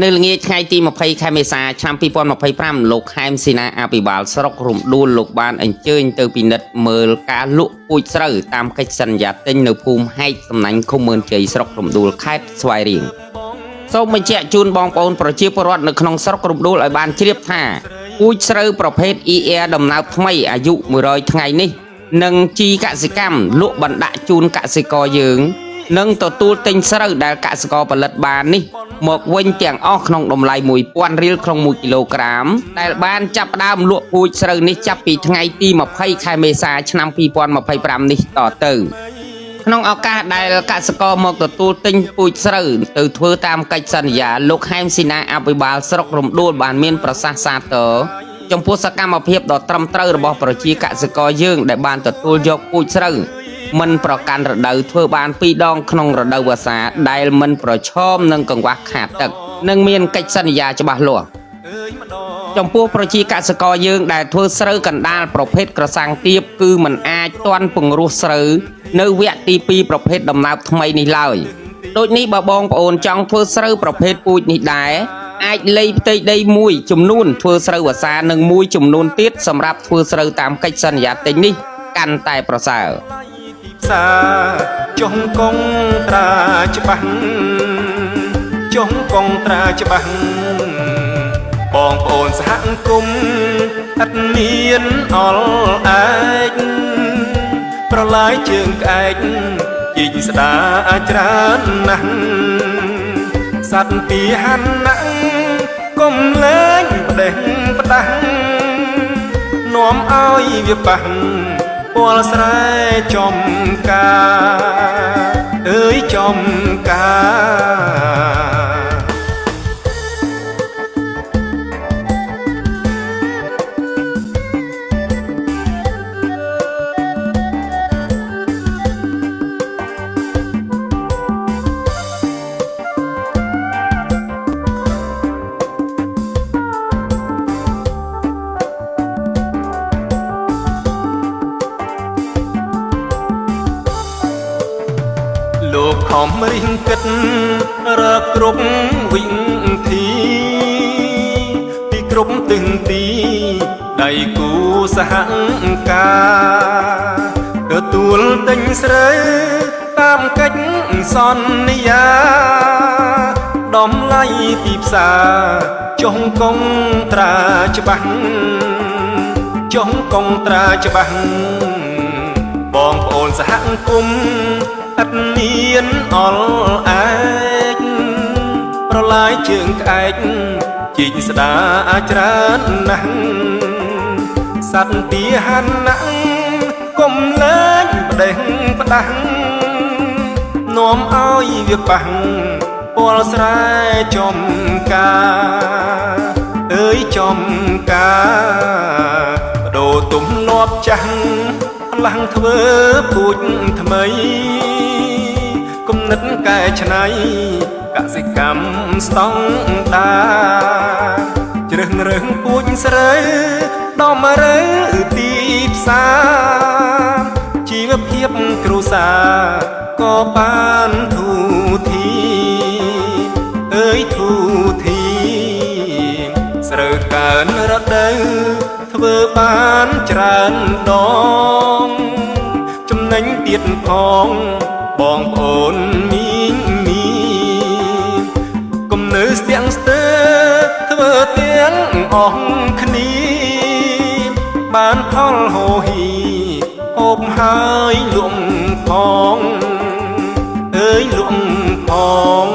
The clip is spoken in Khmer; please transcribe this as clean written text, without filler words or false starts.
នៅល្ងាចថ្ងៃទី20ខែមេសាឆ្នាំ2025លោកខែមស៊ីណាអភិបាលស្រុករំដួលលោកបានអញ្ជើញទៅពិនិត្យមើលការលក់ពូជស្រូវតាមកិច្ចសន្យាទិញនៅភូមិហែកសំណាញ់ឃុំមឿនជ័យស្រុករំដួលខេត្តស្វាយរៀងសូមបញ្ជាក់ជូនបងប្អូនប្រជាពលរដ្ឋនៅក្នុងស្រុករំដួលឲ្យបានជ្រាបថាពូជស្រូវប្រភេទ ER ដំណើបថ្មីអាយុ100ថ្ងៃនេះនឹងជីកសិកម្មលក់បណ្ដាក់ជូនកសិករយើងនឹងទទួលទិញស្រូវដែលកសិករផលិតបាននេះមកវិញទាំងអស់ក្នុងតម្លៃ 1000 រៀលក្នុង1គីឡូក្រាមដែលបានចាប់ផ្ដើមលក់ពូជស្រូវនេះចាប់ពីថ្ងៃទី20ខែមេសាឆ្នាំ2025នេះតទៅក្នុងឱកាសដែលកសិករមកទទួលទិញពូជស្រូវទៅធ្វើតាមកិច្ចសន្យាលោកហែមស៊ីណាអភិបាលស្រុករំដួលបានមានប្រសាសន៍សាទរចំពោះសកម្មភាពដ៏ត្រឹមត្រូវរបស់ប្រជាកសិករយើងដែលបានទទួលយកពូជស្រូវមិនប្រកាន់រដូវធ្វើបាន2ដងក្នុងរដូវវស្សាដែលមិនប្រឈមនឹងកង្វះខាតទឹកនិងមានកិច្ចសន្យាច្បាស់លាស់ចំពោះប្រជាកសិករយើងដែលធ្វើស្រូវកណ្ដាលប្រភេទក្រសាំងទាបគឺមិនអាចទាន់ពង្រោះស្រូវនៅវគ្គទី2ប្រភេទដំណើបថ្មីនេះឡើយដូចនេះបើបងប្អូនចង់ធ្វើស្រូវប្រភេទពូជនេះដែរអាចលៃផ្ទៃដីមួយចំនួនធ្វើស្រូវវស្សានិងមួយចំនួនទៀតសម្រាប់ធ្វើស្រូវតាមកិច្ចសន្យាទិញនេះកាន់តែប្រសើរសាចុងកងត្រាច្បាស់ចុងកងត្រាច្បាស់បងប្អូនសហគមន៍អត់មានអល់ឯកប្រឡាយជើងក្អែកជីកស្ដាច្រើនណាស់សัตว์ពីហាន់ណាស់កុំលែងផ្ដេសផ្ដាស់នាំឲ្យវាប៉ះពលស្រែចំការអើយចំការលោកខំរិះគិតរកគ្រប់វិធីពីគ្រប់ទិសទីដៃគូសហការទទួលទិញស្រូវតាមកិច្ចសន្យាតម្លៃទីផ្សារចុងកងត្រាច្បាស់ចុងកងត្រាច្បាស់បងប្អូនសហគមន៍អត់មានអល់ឯកប្រឡាយជើងក្អែកជីកស្ដាច្រើនណាស់សัตว์ពីហាន់ណាស់កុំលែងផ្ដេសផ្ដាស់នាំឲ្យវាប៉ះពលស្រែចំការអើយចំការដូរទំលាប់ចាស់ឡើងធ្វើពូជថ្មីគំនិតកែច្នៃកសិកម្មស្តង់ដារជ្រើសរើសពូជស្រូវដំរើទីផ្សារជីវភាពគ្រួសារក៏បានធូរធីអើយធូរធីស្រូវកើនរដូវធ្វើបានច្រើនដងចំណេញទៀតផងបងប្អូនមីងមីកុំនៅស្ទាំងស្ទើធ្វើទាំងអស់គ្នាបានផលហូហីហូបហើយលក់ផងអើយលក់ផង